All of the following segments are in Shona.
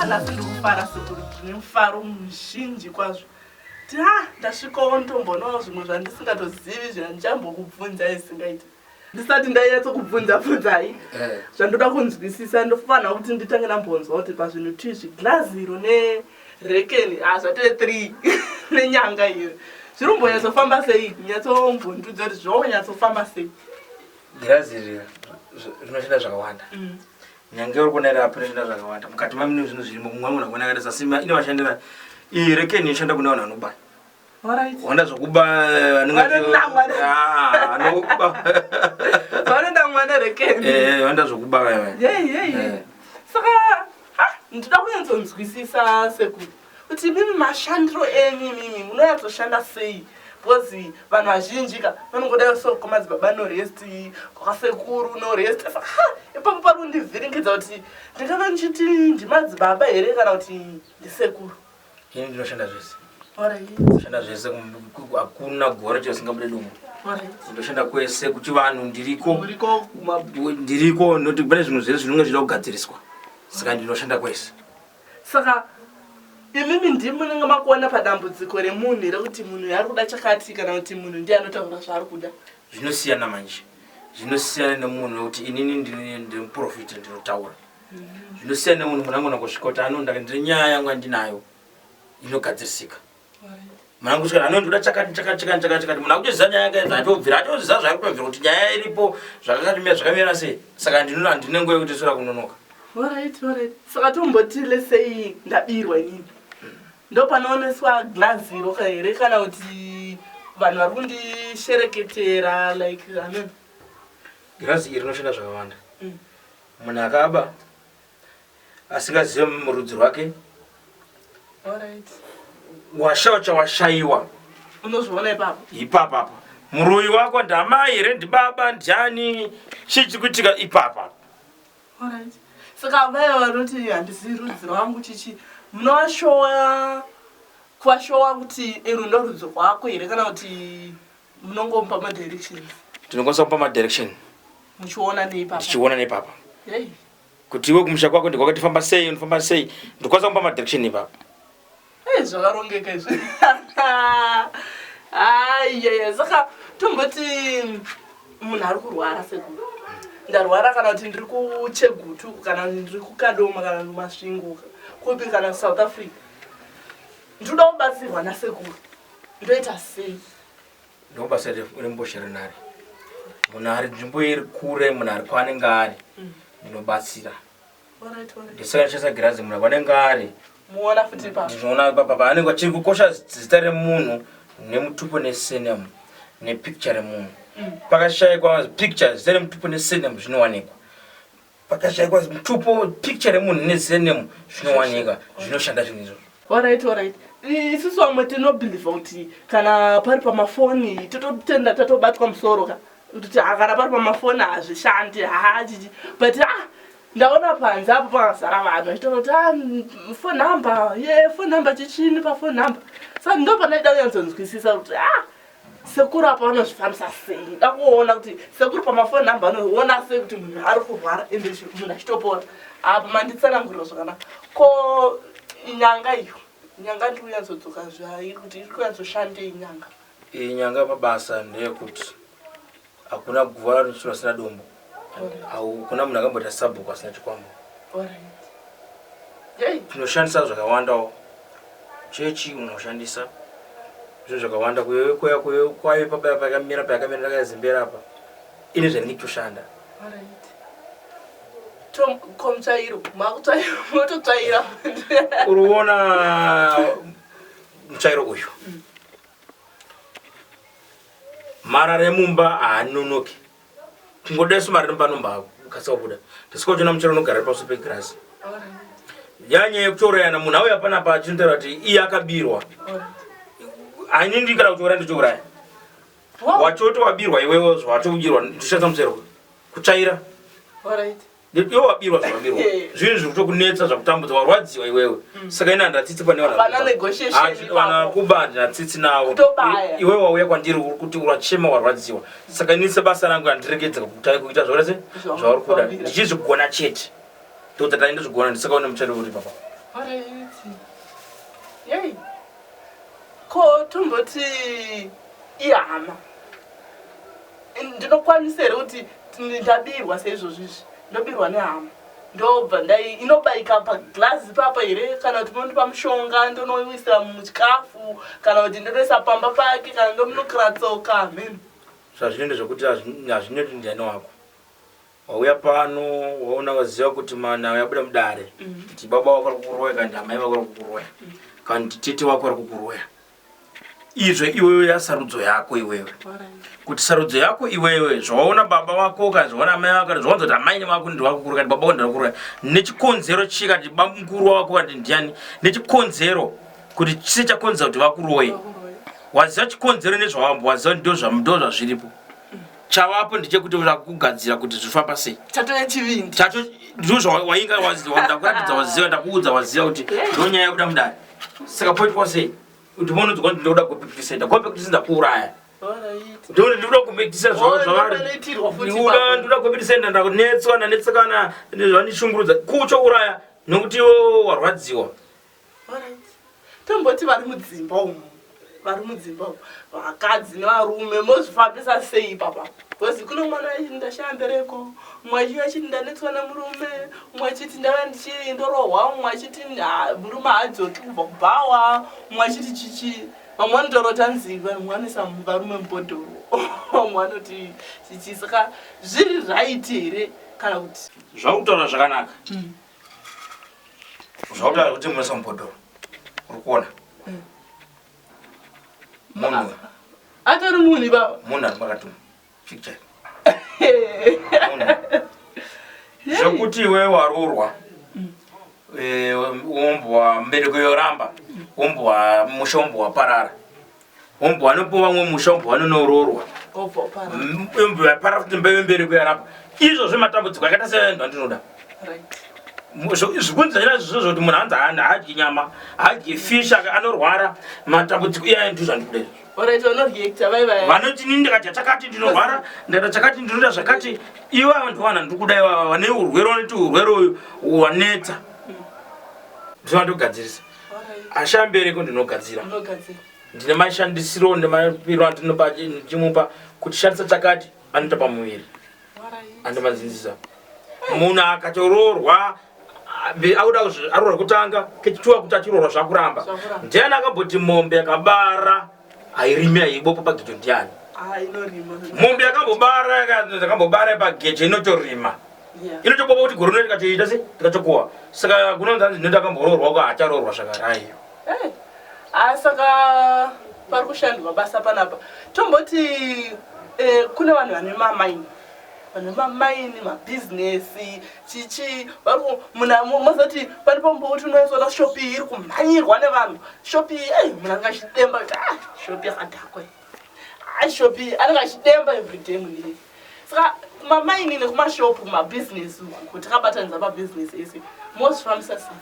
ndikufara Sekuru, ndinefaro muzhinji kwazvo. Ndasvikawo ndombonawo zvimwe zvandisingatozivi zvandichambokubvunza isingaiti. Ndisati ndainyatso hai. Zvandoda kunzwisisa ndofanira kuti nditange ndambonzwa kuti pazvinhu tizvi glazi iro nerekeni zvate 3 nenyanga iyo. Zviri kumbonyatsofamba sei? Nyatsombondudza kuti zvonyatsoofamba sei? Glazi iro rinoshanda zvakawanda. Nyanga uri kuona rapo rinoshanda zvakawanda. Mukati mamune zvinhu zviri mumwe munhu akuona kuti sasima inovashandira. Iyi rekeni inoshanda kune vanhu vanobaya. Alright. Wanda zokuba Vanenda mwana rekeni. Wanda zokuba wewe. Saka ndinoda kunyatsonzwisisa Sekuru. Kuti mimi mashandiro enyu mimi munoyatsoshanda sei? Because vanhu vazhinji vanongoda soko Madzibaba Norest, Sekuru Norest. Saka ipapo pari kundivhiringidza kuti ndingava ndichiti ndiMadzibaba here kana kuti ndiSekuru. Ini ndinoshanda zvese. Alright. Shanda zvese hakuna gore chasingabude dumo. Alright. Ndoshanda kwese kuti vanhu ndiriko noti pane zvinhu zvese zvinenge zvida kugadziriswa. Saka ndinoshanda kwese. Saka imimi ndimi munenge makuona padambudziko remunhu rekuti munhu ari kuda chakati kana kuti munhu ndiye anotaura zvaari kuda. Zvinosiyana manje. Zvinosiyana nemunhu kuti inini ndiri profit ndinotaura. Zvinosiyana nemunhu munangona kusvika kuti anonda ndiri nyaya yangu andinayo inogadzirisika. Mwana kusvika anondoda chakati munhu akuchiziva nyaya yake atobvira atoziva zvaakutobvira kuti nyaya iripo zvakamira sei. Saka ndine nguva yekuti sura kunonoka. Alright. Saka tomboti lesei ndabirwa inini. Ndopanooneswa glazi iro here kana kuti vanhu vari kundishereketera like amen. Glazi iri rinoshanda zvakawanda. Munhu akaba asingazive murudzi rwake. Alright. Washawa chawashayiwa. Unozviona ipapo? Ipapa. Muroyi wako ndamai here ndibaba ndiani chichikuitika ipapa. Alright. Saka vaya vanoti handisi rudzi rwangu chichi munovashowa kuvashowa kuti ero ndo rudzi rwako here kana kuti munongomupa madirections? Tinokwanisa kupa madirection. Muchiona neipapa? Tichiona neipapa. Kuti iwe kumusha kwako ndikwakati famba sei unofamba sei ndokwanisa kupa madirection ipapa. Zvakarongeka izvi. Saka tomboti munhu ari kurwara Sekuru. Ndarwara kana kuti ndiri kuChegutu kana ndiri kuKadoma kana muMasvingo kupi kana South Africa. Ndoda kubatsirwa naSekuru. Ndoita sei? Ndobasa rembosherenari. Munhu ari nzvimbo iri kure munhu ari kwanenge ari. Ndinobatsira. Ndisaka ndichasa girazi munhu kwanenge ari. Muona futi ipapo. Ndinoona ipapo paanenge achiri kukosha zita remunhu nemutupo nesurname nepicture remunhu. Pakashayikwa picture zita remutupo nesurname zvinowanikwa. Pakashayikwa mutupo picture remunhu nesurname zvinowanika. Zvinoshanda zvinhu izvozvo. Alright. Isusu vamwe tinobhilivha kuti kana pari pamafoni tototenda tatobatwa musoro kuti kana pari pamafoni hazvishandi chichi but ndaona panze apo pakazara vanhu achitoti phone number chichini paphone number. Saka ndopanaida kunyatsonzwisisa kuti Sekuru apa vanozvifambisa sei. Nda kuona kuti Sekuru pamafoni number anoona sei kuti munhu ari kurwara ende munhu achitopora. Apa manditsanangurira zvakanaka. Ko nyanga iyo nyanga ndiri kunyatsodzoka zvai kuti iri kunyatsoshande nyanga. Nyanga mabasa ndeyekuti hakuna guva risina dombo. Kuna munhu akambota sabhuku asina chikwambo. Tinoshandisa zvakawandawo. Chechi unoshandisa zvinhu zvakawanda kwayo pakamira ndakazimbera apa. Ini zvandiri kushanda. Mutsvairo mototsvaira. Uruona mutsvairo uyu. Mara remumba haanonoki. Kungodesu mari panomba kasa kubuda. Tisikochona muchero unogara paso pegirasi. Yanye yekutorayana munhu auya panapa achinotaura kuti iye akabirwa. Ainindi kana kutora ndichouraya. Wachoto wabirwa iwewe watobirwa ndishatsa musero. Kutsvaira. Iwe wabirwa zvawabirwa. Zvinhu zviri kutokunetsa zvakutambudza warwadziwa iwewe. Saka ina ndatsitsi pane wana kuba ndatsitsi nawo. Iwe wauya kwandiri kuti urachema warwadziwa. Saka inise basa rangu andiregedza kuita zvorese zvauri kuda. Ndichizvigona chete. Ndotata ndizvigona ndisakaona muchero uri papa. Alright. Yay. Ko tomboti ihama. Ndinokwanisa here kuti ndabirwa seizvozvizvi. Ndobirwa nehama. Ndobva inobaika paglazi papa here kana kuti mundipa mushonga ndonoisa muchikafu kana kuti ndonoisa pamba pake kana ndomunokira tsoka. Amen. Zvazvinenge zvokuti hazvinoti ndiani wako. Wauya pano waona waziva kuti mana wabuda mudare kuti baba wako ari kukuroya kana kuti amai vako ari kukuroya kana kuti tete wako ari kukuroya. Izve iwewe yasarudzo yako iwewe. Kuti sarudzo yako iwewe zvawaona baba wako kana zvaona amai vako kana zvawanza kuti amai vako ndivo vakukuroya kana baba wako ndivo vakukuroya nechikonzero chika kuti baba mukuru wako kana ndiani nechikonzero kuti chise chakonzera kuti vakuroye. Waziva chikonzero nezvawamba waziva ndo zvazviripo. Chavapo ndechekuti kugadzira kuti zvifamba sei. Chato yechivindi. Chato ndizvo wainga waziva ndakuratidza waziva ndakuudza waziva kuti ndonyaya yabuda mudare. Saka poitwa sei? Kuti monodzwa kuti ndoda kupektisenda. Kopektisenda ndakuuraya. Ndoda kupektisenda zvavari. Ndoda kupektisenda ndakunetswa ndanetsekana nezvanishungurudza. Kuchouraya nokuti iwo warwadziwa. Tomboti vari mudzimba umu. Vari mudzimba vakadzi nevarume mozvifambisa sei papa? Because kuno mwana ndashambereko, umwe achiti ndanetswa nemurume, umwe achiti ndava ndichindorohwa, umwe achiti murume haadzoki kubva kubhawa, umwe achiti chichi. Vamwe vanondorota nziva, umwe anoisa varume mubhodhoro, umwe anoti chichi. Saka zviri raiti here kana kuti zvakutaura zvakanaka. Zvakutaura kuti munoisa mubhodhoro. Uri kuona? Munhu. Atori munhu baba. Munhu ari pakatuma. Picture. Zvokuti iwe warurwa. Wombwa mbereko yoramba. Wombwa mushombo waparara. Wombwa anopo vamwe mushombo vanonororwa. Wombwa yaparara kuti mbereko yoramba. Izvo zvematambudziko akaita sevanhu ndinoda. Zvikunzi izvozvo kuti munhu anzi hadyi nyama, hadyi fish anorwara matambudziko iyaye ndizvo zvandikuda. Vanoti inini ndikati chakati ndinorwara, ndikati chakati ndinoda zvakati. Ivo vantu vana ndikuda ivava vane urwere vanoti urwere uyu wanetsa. Ndinondogadzirisa. Ashambereko ndinogadzira. Ndine mashandisiro nemapiro andinopa ndichimupa kuti shandisa chakati anoita pamuviri. Andomazinzisa. Munhu akatororwa auda arora kutanga kechitua kuti achirorwa zvakuramba. Ndiani akamboti mombe yakabara airimi aibopo pagejo ndiani? Mombe yakambobara pagejo inotorima. Inotobopa kuti goro rikatoita se rikachokuwa. Saka kunonzi ndinoda akambororwa ko acharorwa zvakarayo. Saka pari kushandwa basa panapa. Tomboti kune vanhu vane mamaini. Vanemaini, mabhizinesi, chichi, mozoti paripo mboti unoiswa shopi iri kumhanyirwa nevanhu. Shopi, munhu angachidemba kuti shopi yakadhakwa. Shopi anenge achidemba everyday munhu. Saka kumamaini nekumashopu, kumabhizinesi kuti takabatanidza pabhizinesi ese, mozvifambisa sei?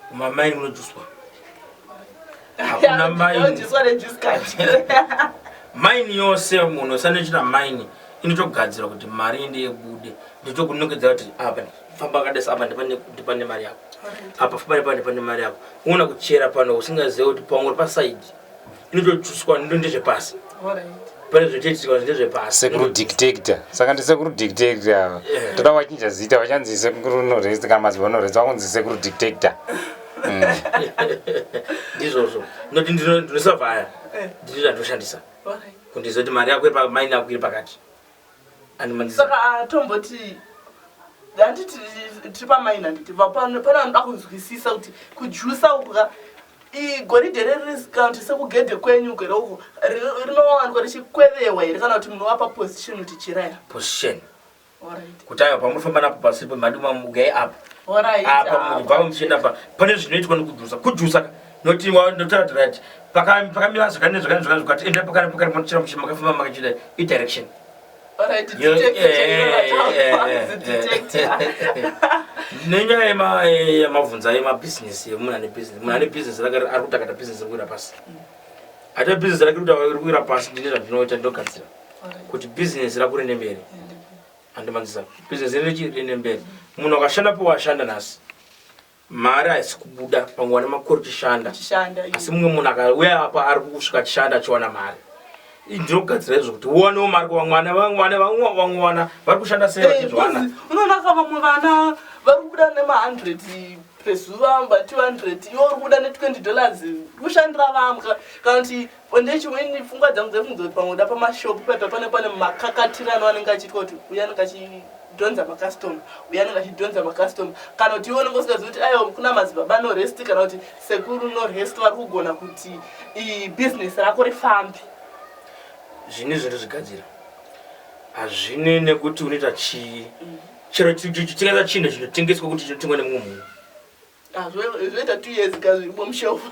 Kumamaini unojuswa. Hakuna maini. Unojuswa nejuice card. Maini yose munhu usanochita maini. Inotogadzira kuti mari ndeyebude nditokunongedzera kuti apa famba kadesa apa ndipane mari yako apa famba ndipane mari yako uona kuchera pano usingazive kuti pamwe paside inototuswa ndezvepasi pane zvochiitika ndezvepasi. Sekuru dictator. Saka ndisekuru dictator. Toda wachinja zita wachanzi Sekuru Norest kana Madzibaba Norest wakunzi Sekuru dictator. Ndizvozvo noti ndinosavhaya ndizvo ndoshandisa kundizoti mari yako iri pamaini yako iri pakati. Saka tomboti handiti tiri pamaini handiti pane vanoda kunzwisisa kuti kujusa uku goridhe rerisi kuti sekugedhe kwenyu gere uku rinowanikwa richikwevewa here kana kuti munovapa position kuti chiraya position kuti ayo pamufamba napo pasi pemaduma mugai apa apa mubva muchienda pa pane zvinoitwa nekujusa kujusa noti ndotaura kuti pakamira zvakati enda pakari mochera muchira makafamba makachida direction. Nenyaya yemabvunzo emabhizinesi emunhu ane bhizinesi. Munhu ane bhizinesi rake ari kutakata bhizinesi rikuwira pasi. Ata bhizinesi rake rikuwira pasi ndine zvandinoita ndogadzira kuti bhizinesi rakure nemberi. Andimanzisa bhizinesi riende mberi. Munhu akashanda po washanda nhasi. mari haisi kubuda panguva nemakore chishanda asi mumwe munhu akauya apa ari kusvika chishanda achiwana mari ndinogadzira izvo kuti uwanewo mari vamwe vari kushanda sei vachizwana unoona ka vamwe vana vari kubuda nema100 pezuva mba 200 iwo uri kubuda ne$20 kushandira vamwe kana kuti ndechimweni pfungwa dzangu dzefundzo kuti pamwe da pamashopu pane makakatirano anenge achitwa kuti uya anenge achidhonza makastoma uya anenge achidhonza makastoma kana kuti iwo unenge usingazivi kuti aiwa kuna Madzibaba Norest kana kuti Sekuru Norest vari kugona kuti bhizinesi rako rifambe. Zvine zvinhu zvigadzira hazvine nekuti unoita chii chero chitengeswa chinhu chinotengeswa kuti chinotengwa nemumwe munhu zvoita 2 years gazviri bomushopu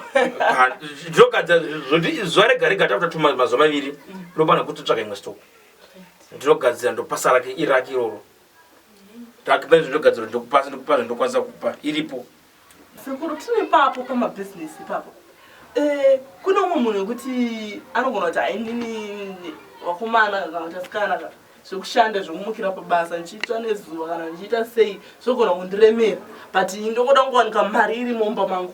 ndinogadzira zvoti zuva rega rega takuta mazuva maviri rinofana kuti tsvaga imwe stoko ndinogadzira ndopasa rake irake iroro takipaa zvindogadzira ndokupa zvindokwanisa kupa iripo. Sekuru tine papo pamabhizinesi ipapo kune umwe munhu wekuti anogona kuti hainini wakomana kana kuti asikana zvokushanda zvokumukira pabasa ndichiitwa nezuva kana ndichiita sei zvogona kundiremera but ndokoda kungowanika mari iri mumba mangu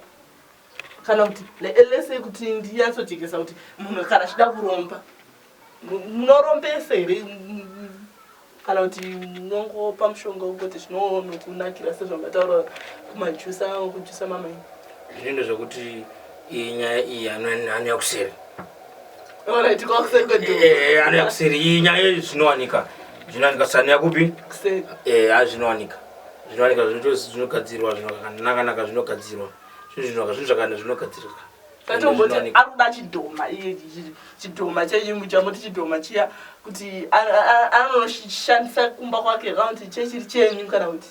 kana kuti lesei kuti ndiyanisojekesa kuti munhu kana achida kuromba munorombesa here kana kuti munongopa mushonga kuti zvinonokunakira sezvamataura kumajusa kujusa mamai zvinhu zvokuti inyaya iyi anoya kuseri anoya kuseri iyi nyaya zvinowanika sani kupi zvinowanika zvinogadzirwa zvinonaka zvinogadzirwa zvinogadzirwa arikuda chidhoma iye chidhoma chamuti chidhoma chiya kuti anonoshandisa kumba kwake kana kuti chechiri chenyu kana kuti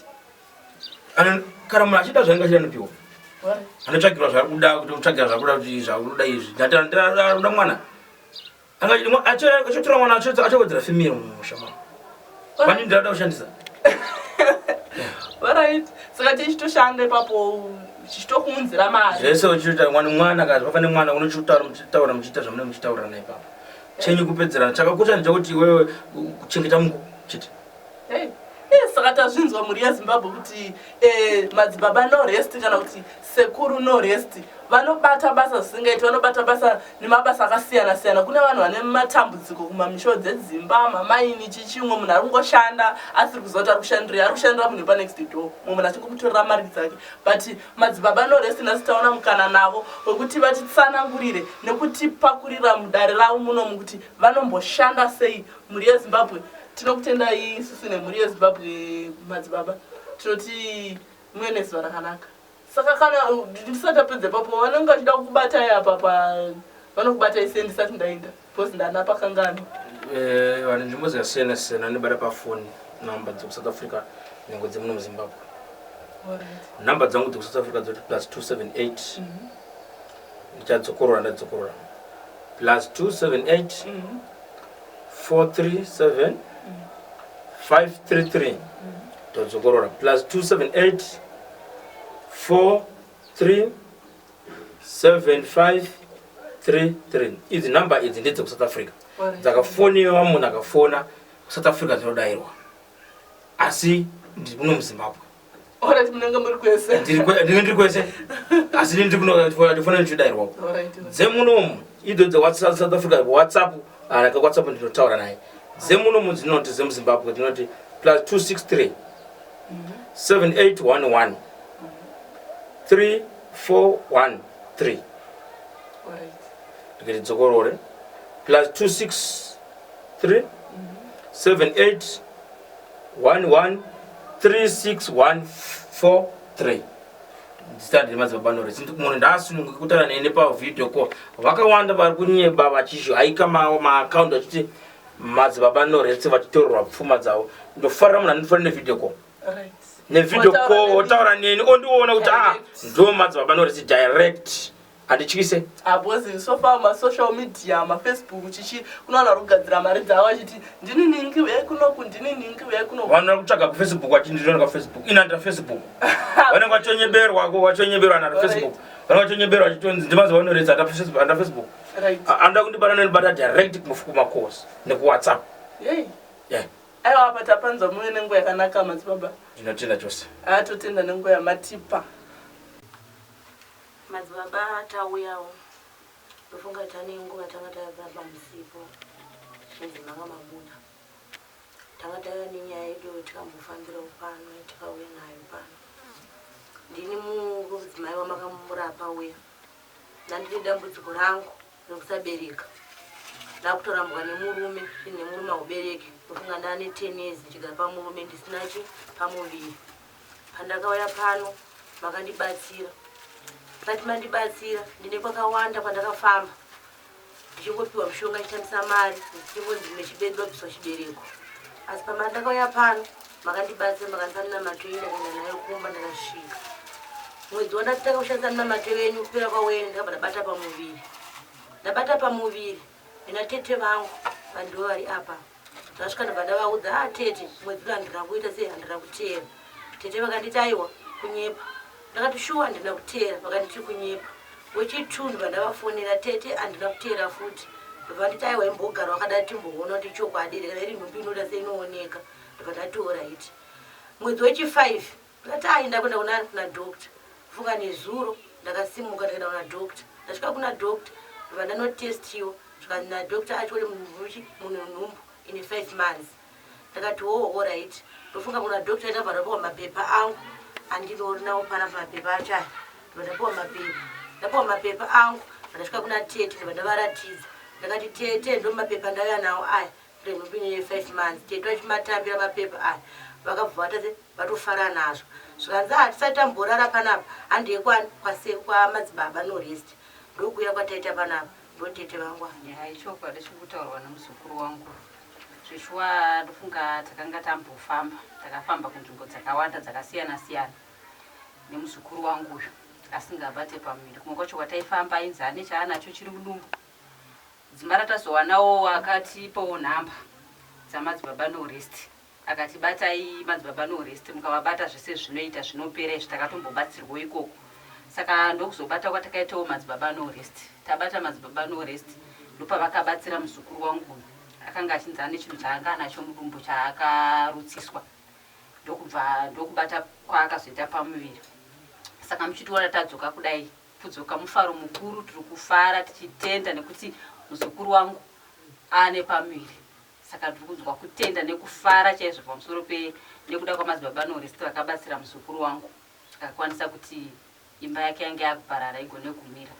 kana munhu achida zvainge achidanopiwa anotsvagirwa zvakuda kuti utsvagira zvakuda kuti zvakuda izvi ndaruda mwana achotora mwana achawedzera femiri mumusha mavo kwani ndauda kushandisa right saka tichitoshanda ipapo chichitokuunzira mari zvese uchiita mwana kazi pafane mwana unochitaura muchiita zvamune muchitaurana ipapo chenyu kupedzerana chakakosha ndechekuti iwewe kuchengeta mungu chete saka tazvinzwa mhuri yeZimbabwe kuti Madzibaba Norest kana kuti Sekuru Norest vanobata basa zvisingaiti vanobata basa nemabasa akasiyana siyana. Kune vanhu vane matambudziko kumamisho dzedzimba mamaini chichimwe munhu ari kungoshanda asiri kuziva kuti ari kushandira munhu panext door mumwe munhu achingomutorera mari dzake but Madzibaba Norest nhasi taona mukana navo wekuti vatitsanangurire nekutipakurira mudare ravo munomu kuti vanomboshanda sei mhuri yeZimbabwe. Tinokutendai isusu nemhuri yeZimbabwe Madzibaba tinoti mune nezuva rakanaka. Saka kana ndisati apedza papo vanenge vachida kukubatai apa vanokubatai sei ndisati ndaenda because ndanapa kangano vane nzvimbo dzakasiyana siyana ndibata pafoni namba dzekusouth Africa nyange dzemuno muZimbabwe. Namba dzangu dzekusouth Africa dzoti +278 ndichadzokorora ndadzokorora +278 437 533 dzokorora +278 4375333 idzi namba idzi ndedze ku South Africa dzakafoniwa munhu akafona South Africa dzinodayirwa asi ndiri muno muZimbabwe. Alright, munenge muri kwese ndiri kwese asi ndiri kuno tifona ndichidayirwa dzemunomu idzo dzeWhatsApp South Africa WhatsApp anaka WhatsApp ndinotaura naye dzemunomu dzinoti dzemuZimbabwe dzinoti +263 7811 3413 ndikati dzokorore +263 7811 3614 ndisati Madzibaba Norest munhu ndasununguka kutaura nene pavideo call vakawanda vari kunyeba vachizvaika maaccount vachiti Madzibaba Norest vachitorerwa pfuma dzavo ndofarira munhu andifarira nevideo call nevideo call wotaura neni ondiona kuti ndo Madzibaba Norest direct handityise because so far masocial media mafacebook chichi kunowana kugadzira mari dzavo achiti ndini ningi uye kunoku ndini ningi uye kunoku vanhu vari kutsvaga kufacebook vachindinoona kafacebook inanda Facebook vanenge vachonyeberwa na Facebook vanenge vachonyeberwa vachitonzi ndiMadzibaba Norest anda Facebook anda kundibata nenibata direct kumacourse nekuWhatsApp aiwa pata panzwa muve nenguva yakanaka Madzibaba ndinotenda chose atotenda nenguva yamatipa Madzibaba tauyawo ndofunga tane nguva tanga tayabva musipo zvinzi manga mabuda tanga tauya nenyaya yedu tikambofambira pano tikauya nayo pano ndini murudzimai wamakamurapa uya nandine dambudziko rangu rekusabereka ndakutorambwa nemurume nemurume aubereki ndofunga ndane 10 years ndichigara pamurume ndisinachi pamuviri pandakauya pano makandibatsira kati mandibatsira ndine kwakawanda kwandakafamba ndichingopiwa mushonga ndichishandisa mari ndichingonzi nechibedobviswa chibereko asi pamandakauya pano makandibatsira makandipanina matoi ndakaenda nayo kumba ndakasvika mwedzi wandatanga kushandisa namatoi wenyu kupera kwawene ndakabva ndabata pamuviri ndina tete vangu vandivo vari apa ndasvika ndabva ndavaudza tete mwedzi uno handina kuita sei handina kuteera tete vakanditi aiwa kunyepa ndakati shuwa handina kuteera vakanditi kunyepa wechitunhu ndobva ndavafonera tete handina kuteera futi ndobva nditi aiwa imbogara wakadati timboona kuti chokwadi kana iri nhumbi inoda seinooneka ndobva ndati oraiti mwedzi wechi5 ndakati aenda kwenda kuna dokta funga nezuro ndakasimuka ndakaenda kuna dokta ndasvika kuna dokta ndobva ndanotestiwa zvikanzi nadokta acho uri munhu nhumbu ine 5 months ndakati oraiti ndofunga kuna dokta ndabva ndapiwa mapepa angu andinonawo panapa mapepa acho aya ndapiwa mapepa angu ndasvika kuna tete ndobva ndavaratidza ndakati tete ndo mapepa ndauya nawo aya ndomhumbi ine 5 months tete vachimatambira mapepa aya vakabva vatofara nazvo zvikanzi hatisati tamborara panapa handiye kwa Madzibaba Norest ndokuuya kwataita panapa ndotete vangu chokwadi chikutaurwa nemuzukuru wangu zvichwa ndofunga takanga tambofamba takafamba kunzvimbo dzakawanda dzakasiyana siyana nemuzukuru wangu uyu asingabate pamuviri kumwe kwacho kwataifamba ainzi ane chaanacho chiri mudumbu dzimara tazowanawo akatipawo nhamba dzaMadzibaba Norest akatibatai Madzibaba Norest mukavabata zvese zvinoita zvinopera izvi takatombobatsirwa ikoko saka ndokuzobata kwatakaitawo Madzibaba Norest tabata Madzibaba Norest ndopavakabatsira muzukuru wangu akanga achinzi ane chinhu chaanga anacho mudumbu chaakarutsiswa ndokubata kwaakazoita pamuviri saka muchitiona tadzoka kudai kudzoka mufaro mukuru tiri kufara tichitenda nekuti muzukuru wangu ane pamuviri saka tiri kunzwa kutenda nekufara chaizvo pamusoro nekuda kwaMadzibaba Norest vakabatsira muzukuru wangu akakwanisa kuti imba yake yange yakuparara igone kumira